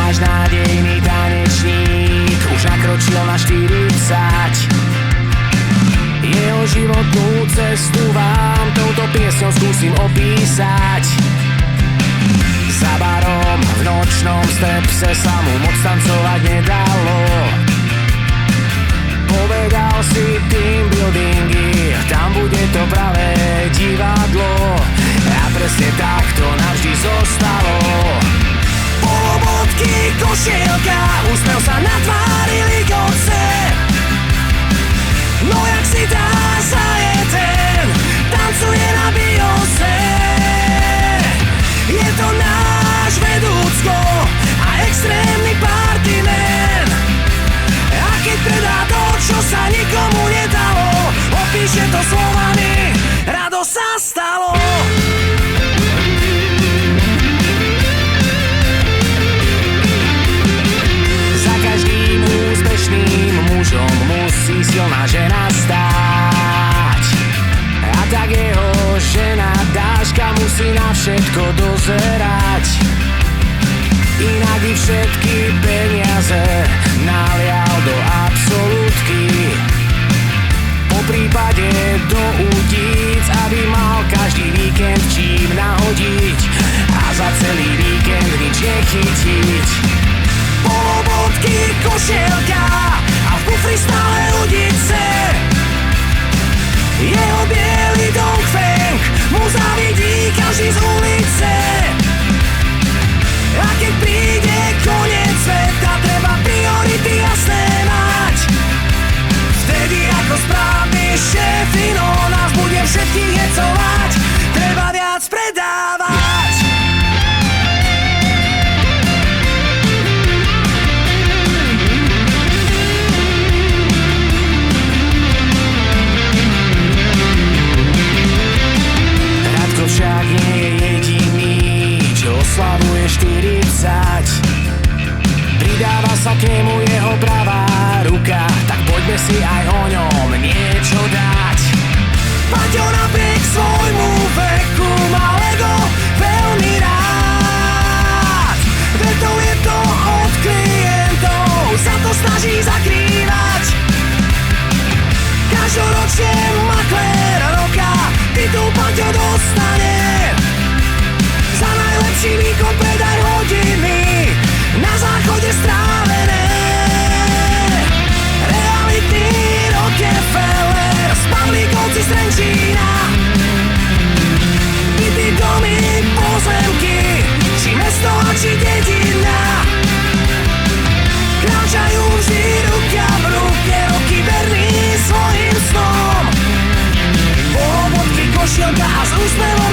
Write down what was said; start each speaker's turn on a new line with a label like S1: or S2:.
S1: náš nádejný tanečník už nakročil na 40. Jeho životnú cestu vám touto piesňou skúsim opísať. Za barom v nočnom stepse sa mu moc tancovať nedalo. Povedal si team buildingy, tam bude to pravé divadlo. A presne tak to navždy zostalo. Polobotky, košielka, úsmev sa na tvári ligoce. No jak si tá zajeten, tancuje na biose. Je to náš vedúcko a extrémny partyman. A keď predá to, čo sa nikomu nedalo, opíše to slovami, rado sa stalo. Za každým úspešným mužom musí silná žena stáť. A tak jeho žena Dáška musí na všetko dozerať. Inak by všetky peniaze nalial do absolútky. Po prípade do utíc, aby mal každý víkend čím nahodiť a za celý víkend nič nechytiť. Polobotky, košielka a v kufri stále udice. Jeho bielý Dongfeng mu závidí každý z ulice. A keď príde koniec sveta, treba priority jasné mať. Vtedy ako správny šéfino nás bude všetkých hecovať. Treba viac predávať. Radko však nie je jediný, čo oslavuje 40. Pridáva sa k nemu jeho pravá ruka, tak poďme si aj o ňom niečo dať. Paťo napriek svojmu veku má Lego veľmi rád. Vetou je to od klientov, sa to snaží zakrývať. Každoročne maklér roka titul Paťo dostane. Za najlepší výkon predaj hodiny na záchode strávené. Realitný Rockefeller z Pavlíkovci z Trenčína. Byty, domy, pozemky, či mesto a či dedina. Kráčajú vždy ruka v ruke, roky verný svojim snom. Polobotky, košielka a s úsmevom